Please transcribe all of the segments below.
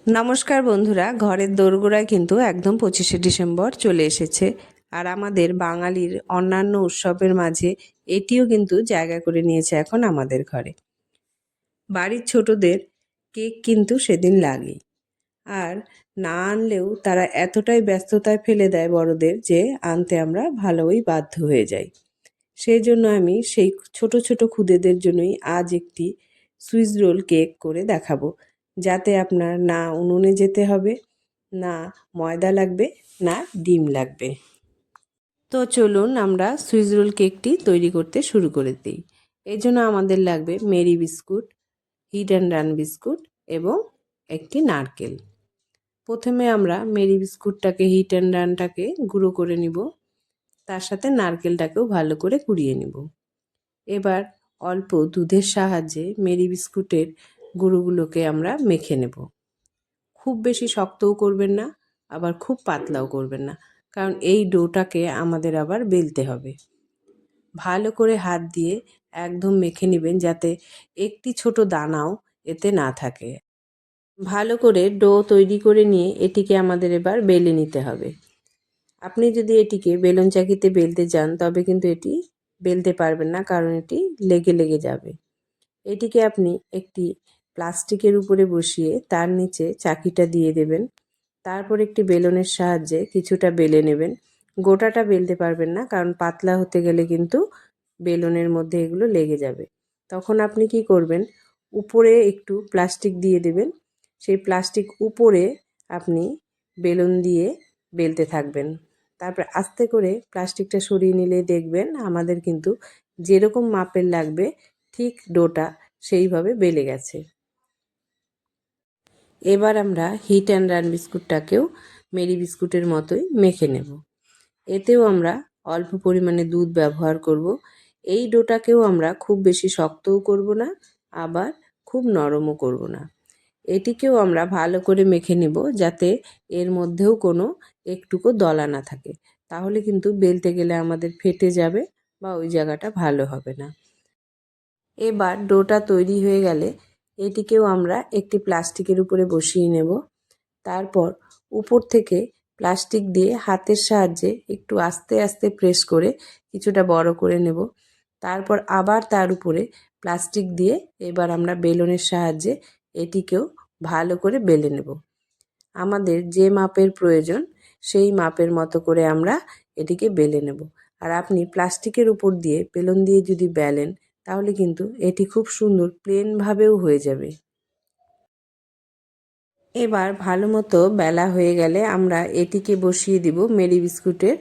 নমস্কার বন্ধুরা, ঘরের দোরগোড়ায় কিন্তু একদম 25শে ডিসেম্বর চলে এসেছে। আর আমাদের বাঙালির অন্যান্য উৎসবের মাঝে এটিও কিন্তু জায়গা করে নিয়েছে এখন আমাদের ঘরে। বাড়ির ছোটদের কেক কিন্তু সেদিন লাগেই। আর না আনলেও তারা এতটাই ব্যস্ততায় ফেলে দেয় বড়দের যে আনতে আমরা ভালোই বাধ্য হয়ে যাই। সেই জন্য আমি সেই ছোট ছোট খুদেদের জন্যই আজ একটি সুইস রোল কেক করে দেখাবো, যাতে আপনার না উনুনে যেতে হবে, না ময়দা লাগবে, না ডিম লাগবে। তো চলুন আমরা সুইস রোল কেকটি তৈরি করতে শুরু করে দিই। এই জন্য আমাদের লাগবে Marie biscuit, hit and run biscuit এবং একটি নারকেল। প্রথমে আমরা মেরি বিস্কুটটাকে হিট অ্যান্ড রানটাকে গুঁড়ো করে নিব, তার সাথে নারকেলটাকেও ভালো করে কুড়িয়ে নিব। এবার অল্প দুধের সাহায্যে মেরি বিস্কুটের গুঁড়োগুলোকে আমরা মেখে নেব। খুব বেশি শক্তও করবেন না, আবার খুব পাতলাও করবেন না, কারণ এই ডোটাকে আমাদের আবার বেলতে হবে। ভালো করে হাত দিয়ে একদম মেখে নেবেন, যাতে একটি ছোট দানাও এতে না থাকে। ভালো করে ডো তৈরি করে নিয়ে এটিকে আমাদের এবার বেলে নিতে হবে। আপনি যদি এটিকে বেলুন চাকিতে বেলতে যান তবে কিন্তু এটি বেলতে পারবেন না, কারণ এটি লেগে লেগে যাবে। এটিকে আপনি একটি প্লাস্টিকের উপরে বসিয়ে তার নিচে চাকিটা দিয়ে দেবেন। তারপর একটি বেলুনের সাহায্যে কিছুটা বেলে নেবেন। গোটাটা বেলতে পারবেন না, কারণ পাতলা হতে গেলে কিন্তু বেলুনের মধ্যে এগুলো লেগে যাবে। তখন আপনি কি করবেন, উপরে একটু প্লাস্টিক দিয়ে দেবেন। সেই প্লাস্টিক উপরে আপনি বেলুন দিয়ে বেলতে থাকবেন। তারপর আস্তে করে প্লাস্টিকটা সরিয়ে নিলে দেখবেন আমাদের কিন্তু যেরকম মাপের লাগবে ঠিক ডোটা সেইভাবে বেলে গেছে। এবার আমরা হিট অ্যান্ড রান বিস্কুটটাকেও মেরি বিস্কুটের মতোই মেখে নেব। এতেও আমরা অল্প পরিমাণে দুধ ব্যবহার করব। এই ডোটাকেও আমরা খুব বেশি শক্তও করব না, আবার খুব নরমও করব না। এটিকেও আমরা ভালো করে মেখে নেব, যাতে এর মধ্যেও কোনো একটুকু দলা না থাকে। তাহলে কিন্তু বেলতে গেলে আমাদের ফেটে যাবে বা ওই জায়গাটা ভালো হবে না। এবার ডোটা তৈরি হয়ে গেলে এটিকেও আমরা একটি প্লাস্টিকের উপরে বসিয়ে নেব। তারপর উপর থেকে প্লাস্টিক দিয়ে হাতের সাহায্যে একটু আস্তে আস্তে প্রেস করে কিছুটা বড় করে নেব। তারপর আবার তার উপরে প্লাস্টিক দিয়ে এবার আমরা বেলুনের সাহায্যে এটিকেও ভালো করে বেলে নেব। আমাদের যে মাপের প্রয়োজন সেই মাপের মতো করে আমরা এটিকে বেলে নেব। আর আপনি প্লাস্টিকের উপর দিয়ে বেলুন দিয়ে যদি বেলেন তাহলে কিন্তু এটি খুব সুন্দর প্লেনভাবেও হয়ে যাবে। এবার ভালো মতো বেলা হয়ে গেলে আমরা এটিকে বসিয়ে দিব মেরি বিস্কুটের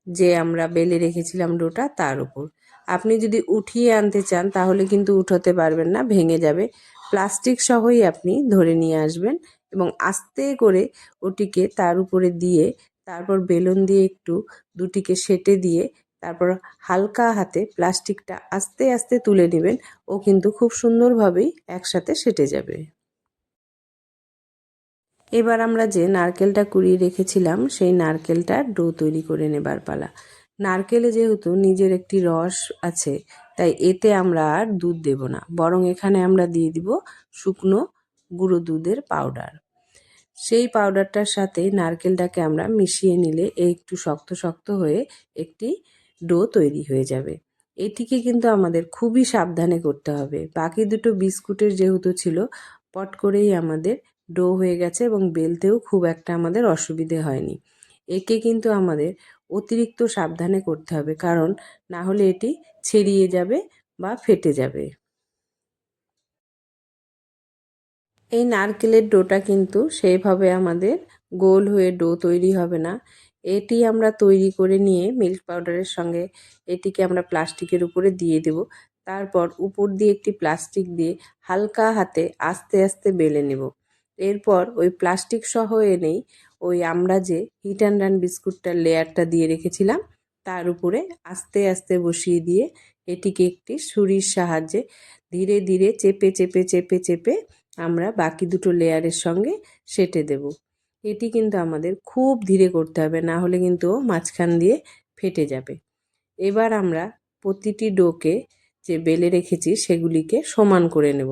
যে আমরা বেলে রেখেছিলাম ডোটা তার উপর। আপনি যদি উঠিয়ে আনতে চান তাহলে কিন্তু উঠোতে পারবেন না, ভেঙে যাবে। প্লাস্টিক সহই আপনি ধরে নিয়ে আসবেন এবং আস্তে করে ওটিকে তার উপরে দিয়ে তারপর বেলুন দিয়ে একটু দুটিকে সেঁটে দিয়ে তারপর হালকা হাতে প্লাস্টিকটা আস্তে আস্তে তুলে নেবেন। ও কিন্তু খুব সুন্দরভাবেই একসাথে সেঁটে যাবে। এবার আমরা যে নারকেলটা কুড়িয়ে রেখেছিলাম সেই নারকেলটার ডো তৈরি করে নেবার পালা। নারকেলে যেহেতু নিজের একটি রস আছে, তাই এতে আমরা আর দুধ দেব না, বরং এখানে আমরা দিয়ে দিব শুকনো গুঁড়ো দুধের পাউডার। সেই পাউডারটার সাথে নারকেলটাকে আমরা মিশিয়ে নিলে একটু শক্ত শক্ত হয়ে একটি ডো তৈরি হয়ে যাবে। এটিকে কিন্তু আমাদের খুবই সাবধানে করতে হবে। বাকি দুটো বিস্কুটের যেহেতু ছিল, পট করেই আমাদের ডো হয়ে গেছে এবং বেলতেও খুব একটা আমাদের অসুবিধে হয়নি। একে কিন্তু আমাদের অতিরিক্ত সাবধানে করতে হবে, কারণ না হলে এটি ছিঁড়িয়ে যাবে বা ফেটে যাবে। এই নারকেলের ডোটা কিন্তু সেইভাবে আমাদের গোল হয়ে ডো তৈরি হবে না। এটি আমরা তৈরি করে নিয়ে মিল্ক পাউডারের সঙ্গে এটিকে আমরা প্লাস্টিকের উপরে দিয়ে দেব। তারপর উপর দিয়ে একটি প্লাস্টিক দিয়ে হালকা হাতে আস্তে আস্তে বেলে নেব। এরপর ওই প্লাস্টিক সহ এনেই ওই আমরা যে হিট অ্যান্ড রান বিস্কুটটার লেয়ারটা দিয়ে রেখেছিলাম তার উপরে আস্তে আস্তে বসিয়ে দিয়ে এটিকে একটি ছুরির সাহায্যে ধীরে ধীরে চেপে চেপে চেপে চেপে আমরা বাকি দুটো লেয়ারের সঙ্গে সেঁটে দেব। এটি কিন্তু আমাদের খুব ধীরে করতে হবে, না হলে কিন্তু মাঝখান দিয়ে ফেটে যাবে। এবার আমরা প্রতিটি ডোকে যে বেলে রেখেছি সেগুলিকে সমান করে নেব।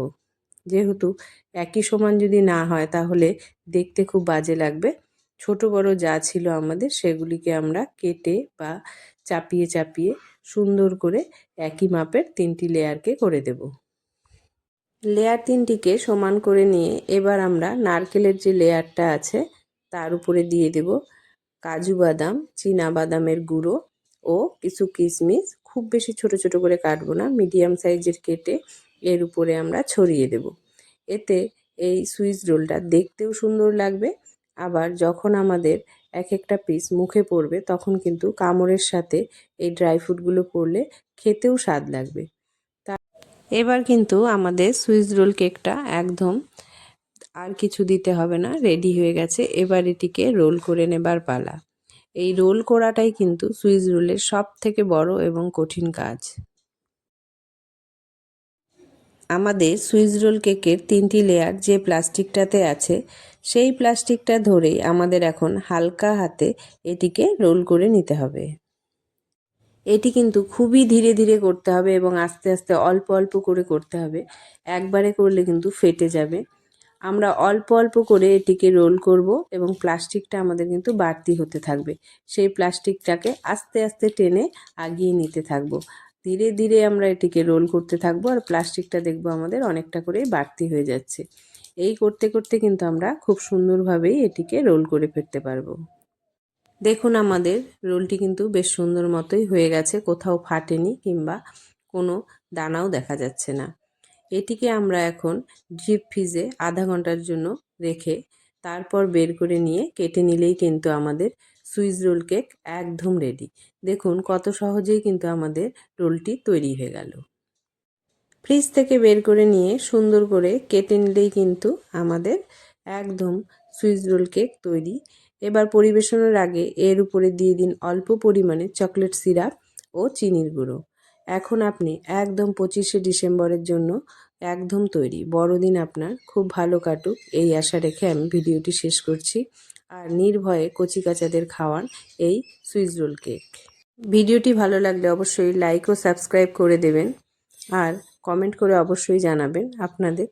যেহেতু একই সমান যদি না হয় তাহলে দেখতে খুব বাজে লাগবে। ছোট বড় যা ছিল আমাদের সেগুলিকে আমরা কেটে বা চাপিয়ে চাপিয়ে সুন্দর করে একই মাপের 3টি লেয়ারকে করে দেব। লেয়ার 3টিকে সমান করে নিয়ে এবার আমরা নারকেলের যে লেয়ারটা আছে তার উপরে দিয়ে দেব কাজু বাদাম, চীনা বাদামের গুঁড়ো ও কিছু কিশমিশ। খুব বেশি ছোট ছোট করে কাটবো না, মিডিয়াম সাইজের কেটে এর উপরে আমরা ছড়িয়ে দেব। এতে এই সুইচ রোলটা দেখতেও সুন্দর লাগবে, আবার যখন আমাদের এক একটা পিস মুখে পড়বে তখন কিন্তু কামড়ের সাথে এই ড্রাই ফ্রুটগুলো পড়লে খেতেও স্বাদ লাগবে। এবার কিন্তু আমাদের সুইচ রোল কেকটা একদম আর কিছু দিতে হবে না, রেডি হয়ে গেছে। এবার এটিকে রোল করে নেবার পালা। এই রোল করাটাই কিন্তু সুইচ রোলের সব থেকে বড় এবং কঠিন কাজ। আমাদের সুইচ রোল কেকের 3টি লেয়ার যে প্লাস্টিকটাতে আছে সেই প্লাস্টিকটা ধরেই আমাদের এখন হালকা হাতে এটিকে রোল করে নিতে হবে। এটি কিন্তু খুবই ধীরে ধীরে করতে হবে এবং আস্তে আস্তে অল্প অল্প করে করতে হবে। একবারে করলে কিন্তু ফেটে যাবে। আমরা অল্প অল্প করে এটিকে রোল করব এবং প্লাস্টিকটা আমাদের কিন্তু বাড়তি হতে থাকবে। সেই প্লাস্টিকটাকে আস্তে আস্তে টেনে আগিয়ে নিতে থাকবো। ধীরে ধীরে আমরা এটিকে রোল করতে থাকবো আর প্লাস্টিকটা দেখবো আমাদের অনেকটা করে বাড়তি হয়ে যাচ্ছে। এই করতে করতে কিন্তু আমরা খুব সুন্দরভাবেই এটিকে রোল করে ফেলতে পারবো। দেখুন আমাদের রোলটি কিন্তু বেশ সুন্দর মতোই হয়ে গেছে, কোথাও ফাটেনি কিংবা কোনো দানাও দেখা যাচ্ছে না। এটিকে আমরা এখন ডিপ ফ্রিজে আধা ঘন্টার জন্য রেখে তারপর বের করে নিয়ে কেটে নিলেই কিন্তু আমাদের সুইচ রোল কেক একদম রেডি। দেখুন কত সহজেই কিন্তু আমাদের রোলটি তৈরি হয়ে গেল। ফ্রিজ থেকে বের করে নিয়ে সুন্দর করে কেটে নিলেই কিন্তু আমাদের একদম সুইচ রোল কেক তৈরি। এবার পরিবেশনের আগে এর উপরে দিয়ে দিন অল্প পরিমাণে চকলেট সিরাপ ও চিনির গুঁড়ো। এখন আপনি একদম 25শে ডিসেম্বরের জন্য একদম তৈরি। বড়দিন আপনার খুব ভালো কাটুক এই আশা রেখে আমি ভিডিওটি শেষ করছি। আর নির্ভয়ে কচিকাচাদের খাওয়ান এই সুইচ রোল কেক। ভিডিওটি ভালো লাগলে অবশ্যই লাইক ও সাবস্ক্রাইব করে দেবেন আর কমেন্ট করে অবশ্যই জানাবেন আপনাদের